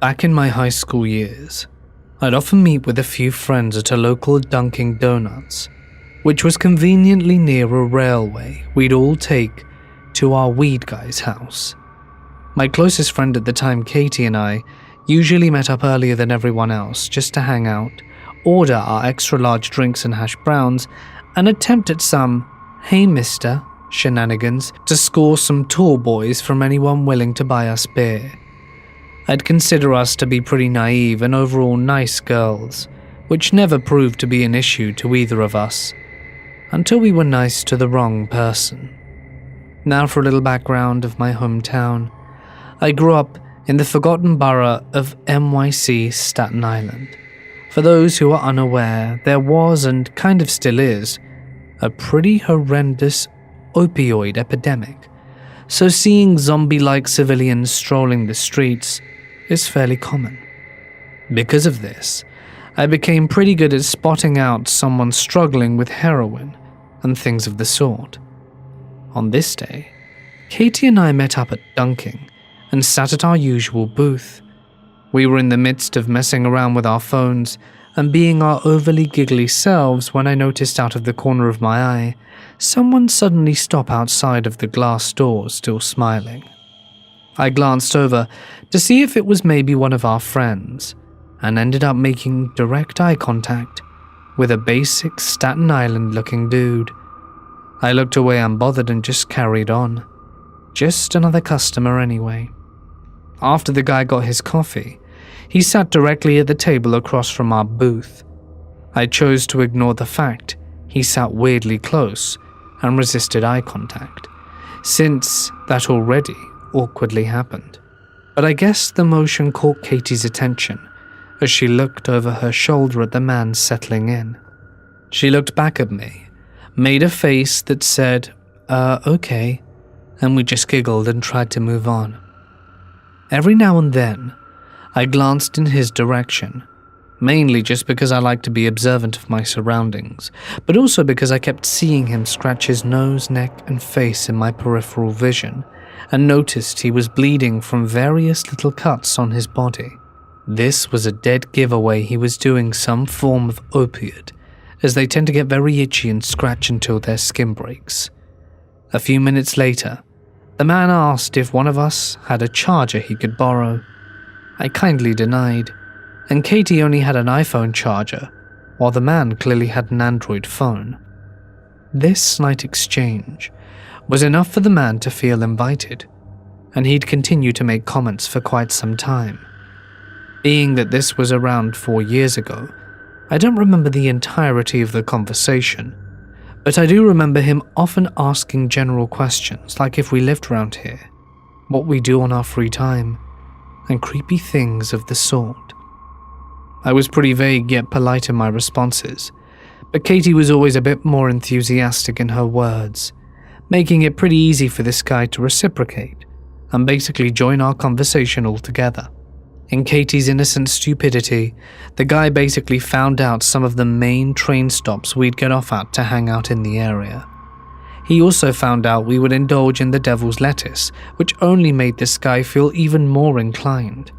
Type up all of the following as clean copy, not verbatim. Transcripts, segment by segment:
Back in my high school years, I'd often meet with a few friends at a local Dunkin Donuts, which was conveniently near a railway we'd all take to our weed guy's house. My closest friend at the time, Katie, and I usually met up earlier than everyone else just to hang out, order our extra large drinks and hash browns, and attempt at some "hey mister" shenanigans to score some tall boys from anyone willing to buy us beer. I'd consider us to be pretty naive and overall nice girls, which never proved to be an issue to either of us, until we were nice to the wrong person. Now for a little background of my hometown. I grew up in the forgotten borough of NYC, Staten Island. For those who are unaware, there was, and kind of still is, a pretty horrendous opioid epidemic, so seeing zombie-like civilians strolling the streets is fairly common. Because of this, I became pretty good at spotting out someone struggling with heroin and things of the sort. On this day, Katie and I met up at Dunkin and sat at our usual booth. We were in the midst of messing around with our phones and being our overly giggly selves when I noticed out of the corner of my eye someone suddenly stop outside of the glass door, still smiling. I glanced over to see if it was maybe one of our friends and ended up making direct eye contact with a basic Staten Island looking dude. I looked away unbothered and just carried on. Just another customer anyway. After the guy got his coffee, he sat directly at the table across from our booth. I chose to ignore the fact he sat weirdly close and resisted eye contact, since that already awkwardly happened. But I guess the motion caught Katie's attention as she looked over her shoulder at the man settling in. She looked back at me, made a face that said, okay, and we just giggled and tried to move on. Every now and then, I glanced in his direction, mainly just because I like to be observant of my surroundings, but also because I kept seeing him scratch his nose, neck, and face in my peripheral vision, and noticed he was bleeding from various little cuts on his body. This was a dead giveaway he was doing some form of opiate, as they tend to get very itchy and scratch until their skin breaks. A few minutes later, the man asked if one of us had a charger he could borrow. I kindly denied, and Katie only had an iPhone charger, while the man clearly had an Android phone. This slight exchange was enough for the man to feel invited, and he'd continue to make comments for quite some time. Being that this was around 4 years ago, I don't remember the entirety of the conversation, but I do remember him often asking general questions like if we lived around here, what we do on our free time, and creepy things of the sort. I was pretty vague yet polite in my responses, but Katie was always a bit more enthusiastic in her words, making it pretty easy for this guy to reciprocate and basically join our conversation altogether. In Katie's innocent stupidity, the guy basically found out some of the main train stops we'd get off at to hang out in the area. He also found out we would indulge in the devil's lettuce, which only made this guy feel even more inclined.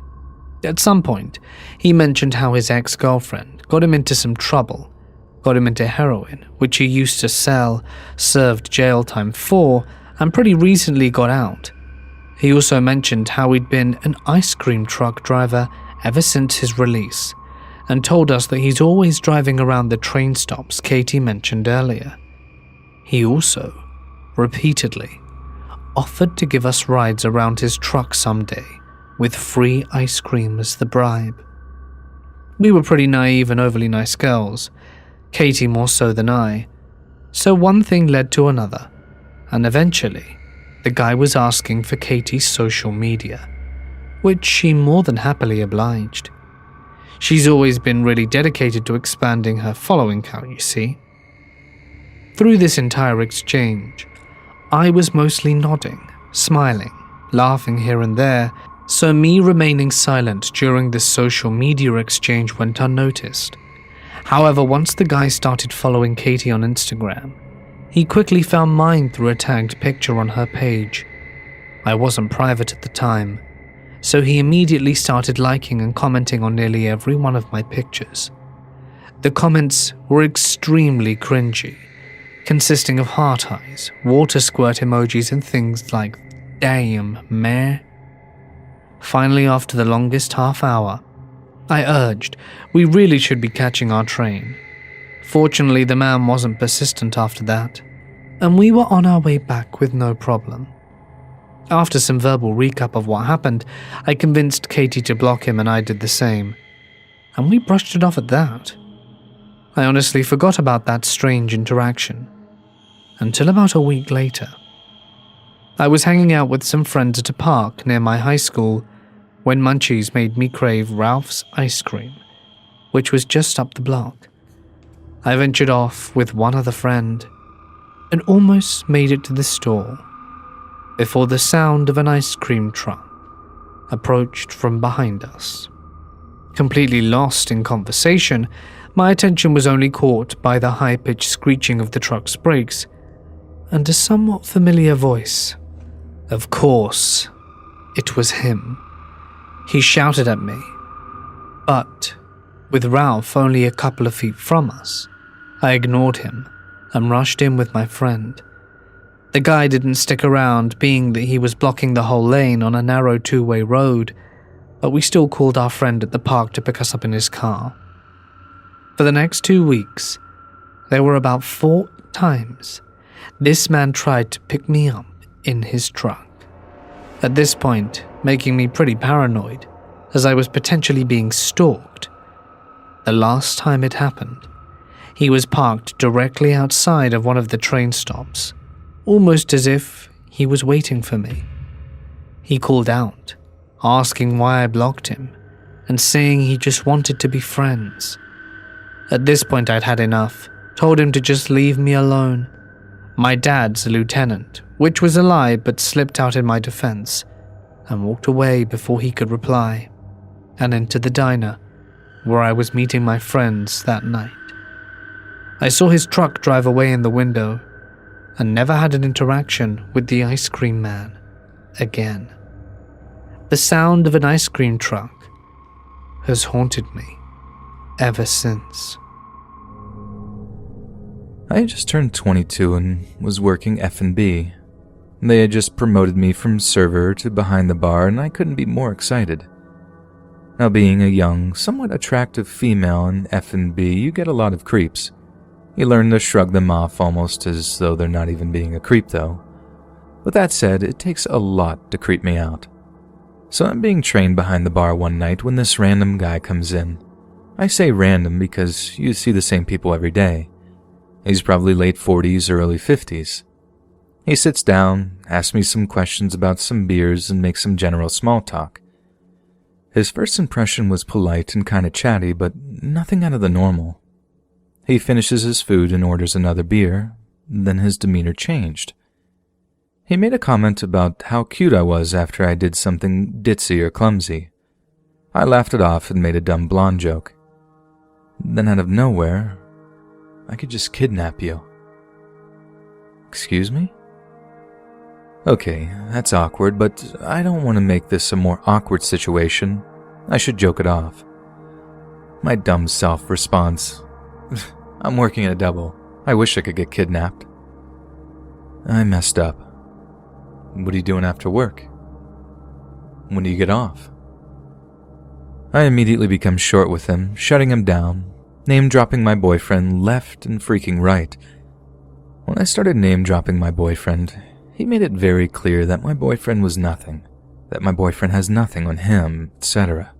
At some point, he mentioned how his ex-girlfriend got him into some trouble, got him into heroin, which he used to sell, served jail time for, and pretty recently got out. He also mentioned how he'd been an ice cream truck driver ever since his release, and told us that he's always driving around the train stops Katie mentioned earlier. He also, repeatedly, offered to give us rides around his truck someday, with free ice cream as the bribe. We were pretty naive and overly nice girls, Katie more so than I, so one thing led to another, and eventually, the guy was asking for Katie's social media, which she more than happily obliged. She's always been really dedicated to expanding her following count, you see. Through this entire exchange, I was mostly nodding, smiling, laughing here and there, so me remaining silent during this social media exchange went unnoticed. However, once the guy started following Katie on Instagram, he quickly found mine through a tagged picture on her page. I wasn't private at the time, so he immediately started liking and commenting on nearly every one of my pictures. The comments were extremely cringy, consisting of heart eyes, water squirt emojis, and things like, "Damn, meh." Finally, after the longest half hour, I urged we really should be catching our train. Fortunately, the man wasn't persistent after that, and we were on our way back with no problem. After some verbal recap of what happened, I convinced Katie to block him and I did the same, and we brushed it off at that. I honestly forgot about that strange interaction, until about a week later. I was hanging out with some friends at a park near my high school when munchies made me crave Ralph's ice cream, which was just up the block. I ventured off with one other friend and almost made it to the store before the sound of an ice cream truck approached from behind us. Completely lost in conversation, my attention was only caught by the high-pitched screeching of the truck's brakes and a somewhat familiar voice. Of course, it was him. He shouted at me, but with Ralph only a couple of feet from us, I ignored him and rushed in with my friend. The guy didn't stick around, being that he was blocking the whole lane on a narrow two-way road, but we still called our friend at the park to pick us up in his car. For the next 2 weeks, there were about 4 times this man tried to pick me up in his truck. At this point, making me pretty paranoid, as I was potentially being stalked. The last time it happened, he was parked directly outside of one of the train stops, almost as if he was waiting for me. He called out, asking why I blocked him, and saying he just wanted to be friends. At this point I'd had enough, told him to just leave me alone. My dad's a lieutenant, which was a lie but slipped out in my defense, and walked away before he could reply, and entered the diner, where I was meeting my friends that night. I saw his truck drive away in the window, and never had an interaction with the ice cream man again. The sound of an ice cream truck has haunted me ever since. I had just turned 22 and was working F&B. They had just promoted me from server to behind the bar, and I couldn't be more excited. Now, being a young, somewhat attractive female in F&B, you get a lot of creeps. You learn to shrug them off almost as though they're not even being a creep, though. But that said, it takes a lot to creep me out. So I'm being trained behind the bar one night when this random guy comes in. I say random because you see the same people every day. He's probably late 40s or early 50s. He sits down, asks me some questions about some beers, and makes some general small talk. His first impression was polite and kind of chatty, but nothing out of the normal. He finishes his food and orders another beer, then his demeanor changed. He made a comment about how cute I was after I did something ditzy or clumsy. I laughed it off and made a dumb blonde joke. Then out of nowhere, I could just kidnap you. Excuse me? Okay, that's awkward, but I don't want to make this a more awkward situation. I should joke it off. My dumb self responds, I'm working a double. I wish I could get kidnapped. I messed up. What are you doing after work? When do you get off? I immediately become short with him, shutting him down, name-dropping my boyfriend left and freaking right. When I started name-dropping my boyfriend, he made it very clear that my boyfriend was nothing, that my boyfriend has nothing on him, etc.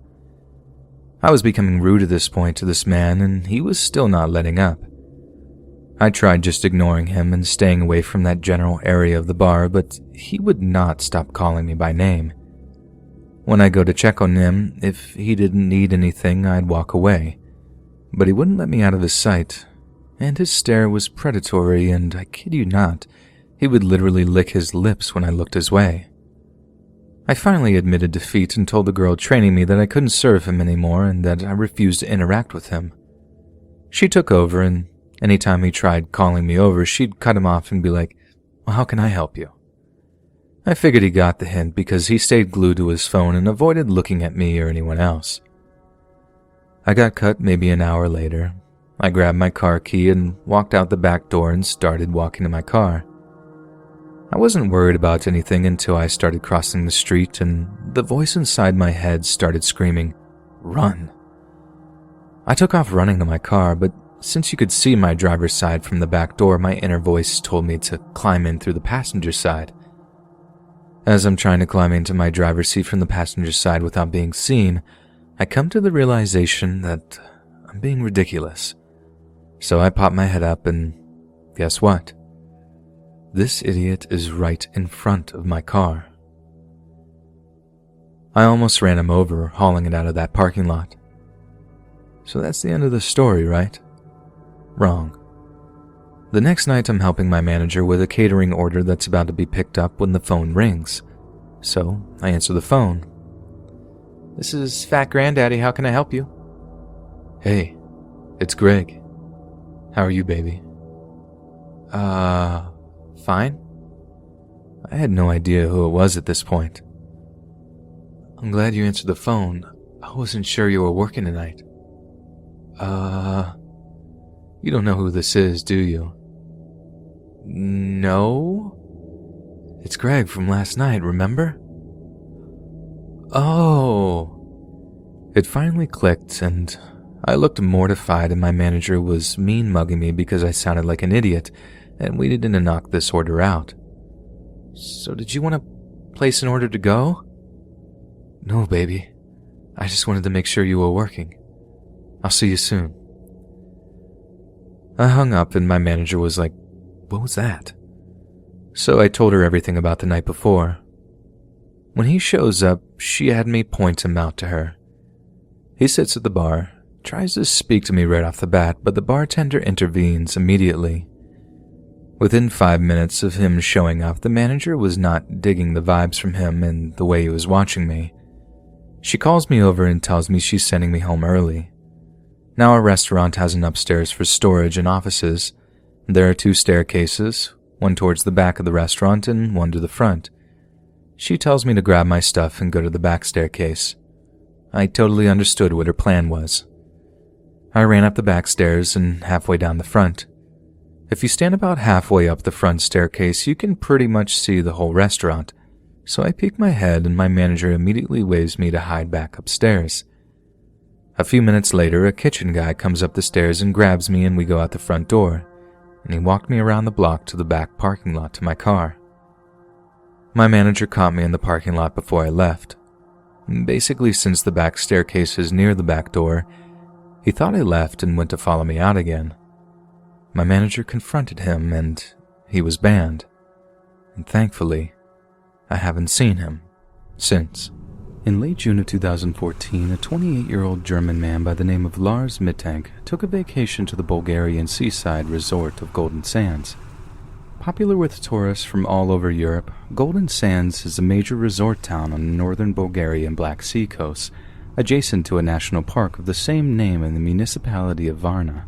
I was becoming rude at this point to this man, and he was still not letting up. I tried just ignoring him and staying away from that general area of the bar, but he would not stop calling me by name. When I go to check on him, if he didn't need anything, I'd walk away. But he wouldn't let me out of his sight, and his stare was predatory, and I kid you not, he would literally lick his lips when I looked his way. I finally admitted defeat and told the girl training me that I couldn't serve him anymore and that I refused to interact with him. She took over, and anytime he tried calling me over, she'd cut him off and be like, well, how can I help you? I figured he got the hint because he stayed glued to his phone and avoided looking at me or anyone else. I got cut maybe an hour later. I grabbed my car key and walked out the back door and started walking to my car. I wasn't worried about anything until I started crossing the street and the voice inside my head started screaming, "Run!" I took off running to my car, but since you could see my driver's side from the back door, my inner voice told me to climb in through the passenger side. As I'm trying to climb into my driver's seat from the passenger side without being seen, I come to the realization that I'm being ridiculous. So I pop my head up and guess what? This idiot is right in front of my car. I almost ran him over, hauling it out of that parking lot. So that's the end of the story, right? Wrong. The next night I'm helping my manager with a catering order that's about to be picked up when the phone rings. So I answer the phone. "This is Fat Granddaddy, how can I help you?" "Hey, it's Greg. How are you, baby?" Fine." I had no idea who it was at this point. "I'm glad you answered the phone. I wasn't sure you were working tonight." You don't know who this is, do you?" "No. It's Greg from last night, remember?" "Oh." It finally clicked, and I looked mortified, and my manager was mean-mugging me because I sounded like an idiot, and we needed to knock this order out. "So did you want to place an order to go?" "No, baby. I just wanted to make sure you were working. I'll see you soon." I hung up and my manager was like, "What was that?" So I told her everything about the night before. When he shows up, she had me point him out to her. He sits at the bar, tries to speak to me right off the bat, but the bartender intervenes immediately. Within 5 minutes of him showing up, the manager was not digging the vibes from him and the way he was watching me. She calls me over and tells me she's sending me home early. Now our restaurant has an upstairs for storage and offices. There are 2 staircases, one towards the back of the restaurant and one to the front. She tells me to grab my stuff and go to the back staircase. I totally understood what her plan was. I ran up the back stairs and halfway down the front. If you stand about halfway up the front staircase, you can pretty much see the whole restaurant, so I peek my head and my manager immediately waves me to hide back upstairs. A few minutes later, a kitchen guy comes up the stairs and grabs me and we go out the front door, and he walked me around the block to the back parking lot to my car. My manager caught me in the parking lot before I left. Basically, since the back staircase is near the back door, he thought I left and went to follow me out again. My manager confronted him and he was banned. And thankfully, I haven't seen him since. In late June of 2014, a 28-year-old German man by the name of Lars Mittank took a vacation to the Bulgarian seaside resort of Golden Sands. Popular with tourists from all over Europe, Golden Sands is a major resort town on the northern Bulgarian Black Sea coast, adjacent to a national park of the same name in the municipality of Varna.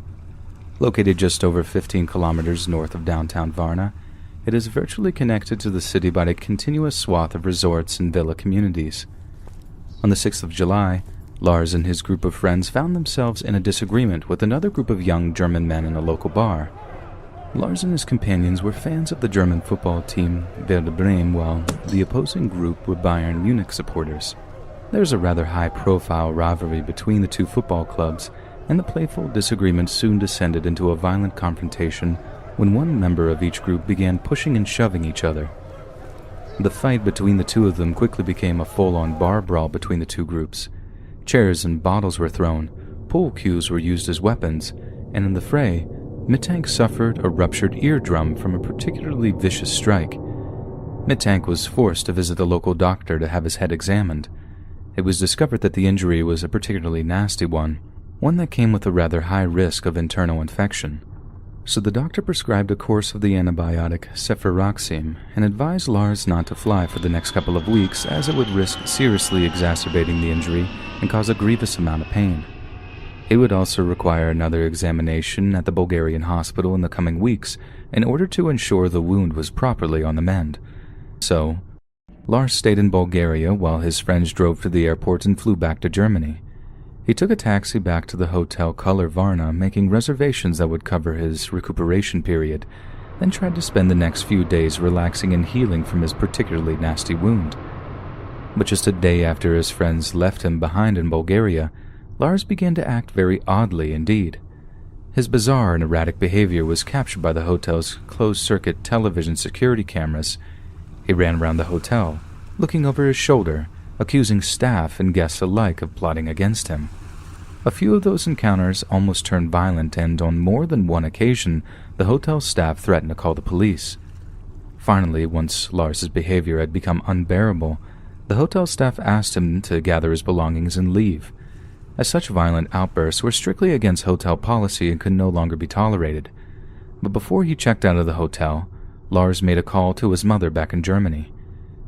Located just over 15 kilometers north of downtown Varna, it is virtually connected to the city by a continuous swath of resorts and villa communities. On the 6th of July, Lars and his group of friends found themselves in a disagreement with another group of young German men in a local bar. Lars and his companions were fans of the German football team Werder Bremen, while the opposing group were Bayern Munich supporters. There was a rather high-profile rivalry between the two football clubs, and the playful disagreement soon descended into a violent confrontation when one member of each group began pushing and shoving each other. The fight between the two of them quickly became a full-on bar brawl between the two groups. Chairs and bottles were thrown, pool cues were used as weapons, and in the fray, Mittank suffered a ruptured eardrum from a particularly vicious strike. Mittank was forced to visit the local doctor to have his head examined. It was discovered that the injury was a particularly nasty one that came with a rather high risk of internal infection. So the doctor prescribed a course of the antibiotic cefuroxime and advised Lars not to fly for the next couple of weeks, as it would risk seriously exacerbating the injury and cause a grievous amount of pain. It would also require another examination at the Bulgarian hospital in the coming weeks in order to ensure the wound was properly on the mend. So, Lars stayed in Bulgaria while his friends drove to the airport and flew back to Germany. He took a taxi back to the Hotel Color Varna, making reservations that would cover his recuperation period, then tried to spend the next few days relaxing and healing from his particularly nasty wound. But just a day after his friends left him behind in Bulgaria, Lars began to act very oddly indeed. His bizarre and erratic behavior was captured by the hotel's closed-circuit television security cameras. He ran around the hotel, looking over his shoulder, accusing staff and guests alike of plotting against him. A few of those encounters almost turned violent, and on more than one occasion, the hotel staff threatened to call the police. Finally, once Lars's behavior had become unbearable, the hotel staff asked him to gather his belongings and leave, as such violent outbursts were strictly against hotel policy and could no longer be tolerated. But before he checked out of the hotel, Lars made a call to his mother back in Germany.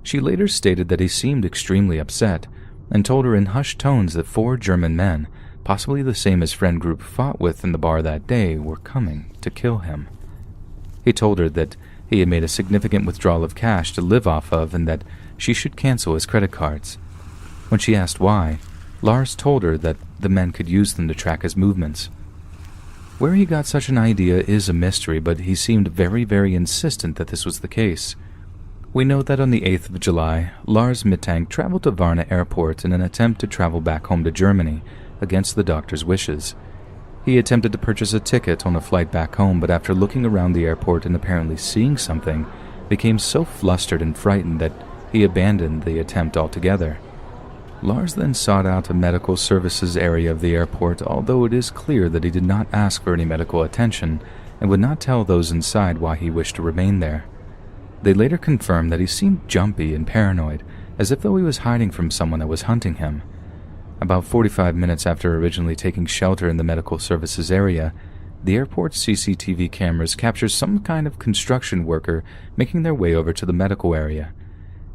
She later stated that he seemed extremely upset, and told her in hushed tones that 4 German men, possibly the same his friend group fought with in the bar that day, were coming to kill him. He told her that he had made a significant withdrawal of cash to live off of and that she should cancel his credit cards. When she asked why, Lars told her that the men could use them to track his movements. Where he got such an idea is a mystery, but he seemed very, very insistent that this was the case. We know that on the 8th of July, Lars Mittang traveled to Varna Airport in an attempt to travel back home to Germany, against the doctor's wishes. He attempted to purchase a ticket on a flight back home, but after looking around the airport and apparently seeing something, became so flustered and frightened that he abandoned the attempt altogether. Lars then sought out a medical services area of the airport, although it is clear that he did not ask for any medical attention and would not tell those inside why he wished to remain there. They later confirmed that he seemed jumpy and paranoid, as if though he was hiding from someone that was hunting him. About 45 minutes after originally taking shelter in the medical services area, the airport's CCTV cameras capture some kind of construction worker making their way over to the medical area.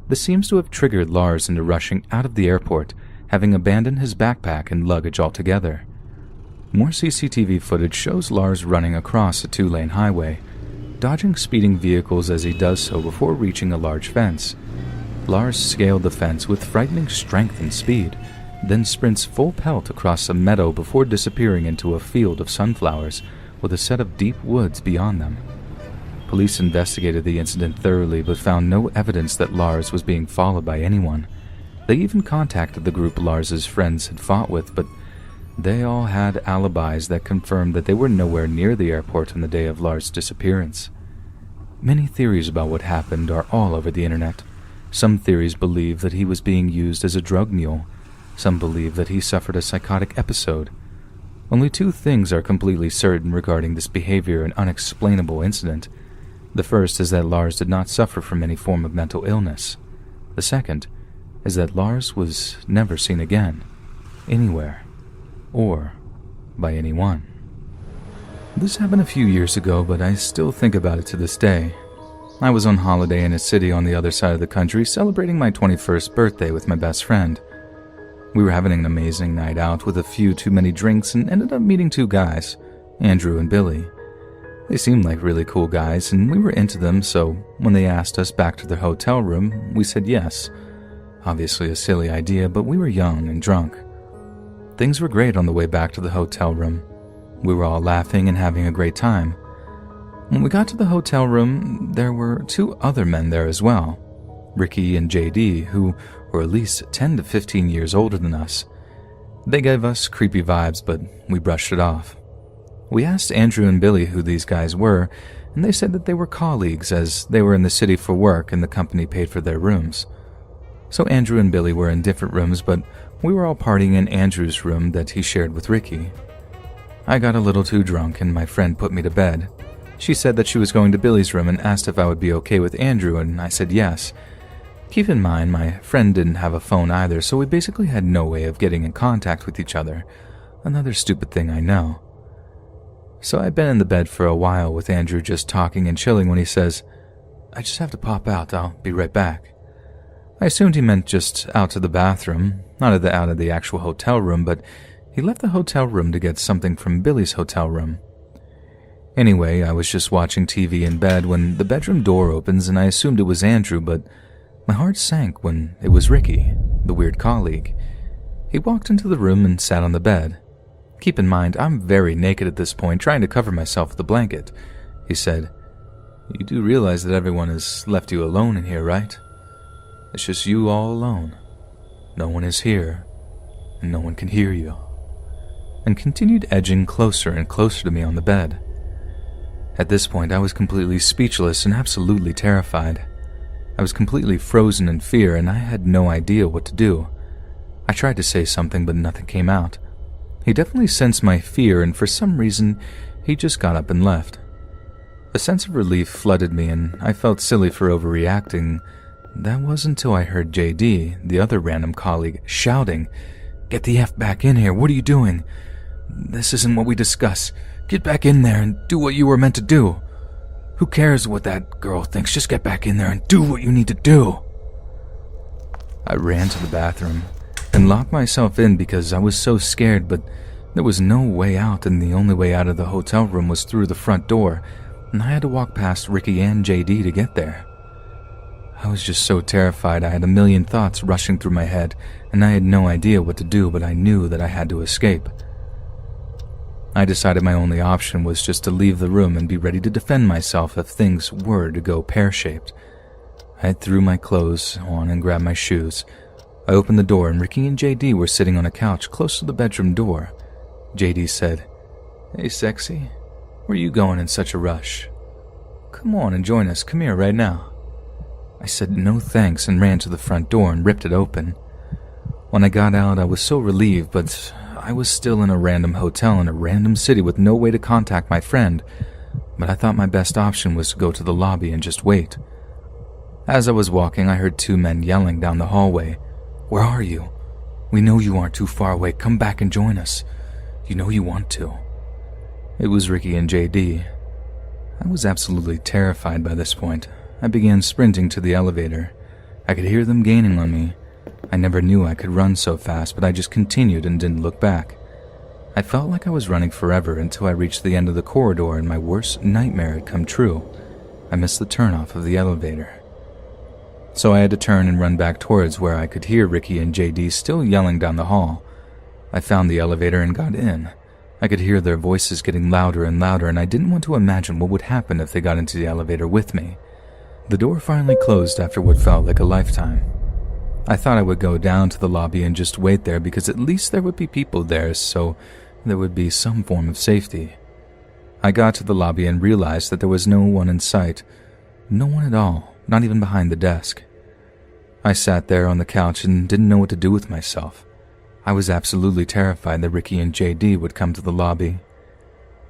This seems to have triggered Lars into rushing out of the airport, having abandoned his backpack and luggage altogether. More CCTV footage shows Lars running across a 2-lane highway, dodging speeding vehicles as he does so before reaching a large fence. Lars scaled the fence with frightening strength and speed, then sprints full pelt across a meadow before disappearing into a field of sunflowers with a set of deep woods beyond them. Police investigated the incident thoroughly but found no evidence that Lars was being followed by anyone. They even contacted the group Lars's friends had fought with, but they all had alibis that confirmed that they were nowhere near the airport on the day of Lars' disappearance. Many theories about what happened are all over the internet. Some theories believe that he was being used as a drug mule. Some believe that he suffered a psychotic episode. Only 2 things are completely certain regarding this behavior and unexplainable incident. The first is that Lars did not suffer from any form of mental illness. The second is that Lars was never seen again, anywhere, or by anyone. This happened a few years ago, but I still think about it to this day. I was on holiday in a city on the other side of the country celebrating my 21st birthday with my best friend. We were having an amazing night out with a few too many drinks and ended up meeting 2 guys, Andrew and Billy. They seemed like really cool guys and we were into them, so when they asked us back to their hotel room, we said yes. Obviously a silly idea, but we were young and drunk. Things were great on the way back to the hotel room. We were all laughing and having a great time. When we got to the hotel room, there were 2 other men there as well, Ricky and JD, who were at least 10 to 15 years older than us. They gave us creepy vibes, but we brushed it off. We asked Andrew and Billy who these guys were, and they said that they were colleagues as they were in the city for work and the company paid for their rooms. So Andrew and Billy were in different rooms, but we were all partying in Andrew's room that he shared with Ricky. I got a little too drunk and my friend put me to bed. She said that she was going to Billy's room and asked if I would be okay with Andrew, and I said yes. Keep in mind, my friend didn't have a phone either, so we basically had no way of getting in contact with each other. Another stupid thing I know. So I'd been in the bed for a while with Andrew just talking and chilling when he says, "I just have to pop out, I'll be right back." I assumed he meant just out to the bathroom, not out of the actual hotel room, but he left the hotel room to get something from Billy's hotel room. Anyway, I was just watching TV in bed when the bedroom door opens and I assumed it was Andrew, but My heart sank when it was Ricky, the weird colleague. He walked into the room and sat on the bed. "Keep in mind, I'm very naked at this point, trying to cover myself with a blanket," he said. "You do realize that everyone has left you alone in here, right? It's just you all alone. No one is here, and no one can hear you." And continued edging closer and closer to me on the bed. At this point, I was completely speechless and absolutely terrified. I was completely frozen in fear, and I had no idea what to do. I tried to say something, but nothing came out. He definitely sensed my fear, and for some reason, he just got up and left. A sense of relief flooded me, and I felt silly for overreacting. That was until I heard JD, the other random colleague, shouting, "Get the F back in here, what are you doing? This isn't what we discussed. Get back in there and do what you were meant to do. Who cares what that girl thinks? Just get back in there and do what you need to do." I ran to the bathroom and locked myself in because I was so scared, but there was no way out, and the only way out of the hotel room was through the front door, and I had to walk past Ricky and JD to get there. I was just so terrified. I had a million thoughts rushing through my head, and I had no idea what to do, but I knew that I had to escape. I decided my only option was just to leave the room and be ready to defend myself if things were to go pear-shaped. I threw my clothes on and grabbed my shoes. I opened the door, and Ricky and JD were sitting on a couch close to the bedroom door. JD said, "Hey, sexy, where are you going in such a rush? Come on and join us. Come here right now." I said no thanks and ran to the front door and ripped it open. When I got out, I was so relieved, but I was still in a random hotel in a random city with no way to contact my friend. But I thought my best option was to go to the lobby and just wait. As I was walking, I heard two men yelling down the hallway. "Where are you? We know you aren't too far away. Come back and join us. You know you want to." It was Ricky and JD. I was absolutely terrified by this point. I began sprinting to the elevator. I could hear them gaining on me. I never knew I could run so fast, but I just continued and didn't look back. I felt like I was running forever until I reached the end of the corridor and my worst nightmare had come true. I missed the turnoff of the elevator. So I had to turn and run back towards where I could hear Ricky and JD still yelling down the hall. I found the elevator and got in. I could hear their voices getting louder and louder, and I didn't want to imagine what would happen if they got into the elevator with me. The door finally closed after what felt like a lifetime. I thought I would go down to the lobby and just wait there because at least there would be people there, so there would be some form of safety. I got to the lobby and realized that there was no one in sight. No one at all, not even behind the desk. I sat there on the couch and didn't know what to do with myself. I was absolutely terrified that Ricky and JD would come to the lobby.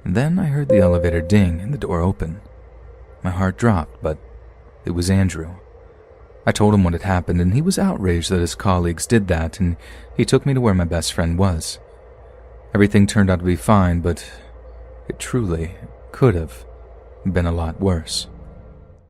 Then I heard the elevator ding and the door open. My heart dropped, but it was Andrew. I told him what had happened, and he was outraged that his colleagues did that, and he took me to where my best friend was. Everything turned out to be fine, but it truly could have been a lot worse.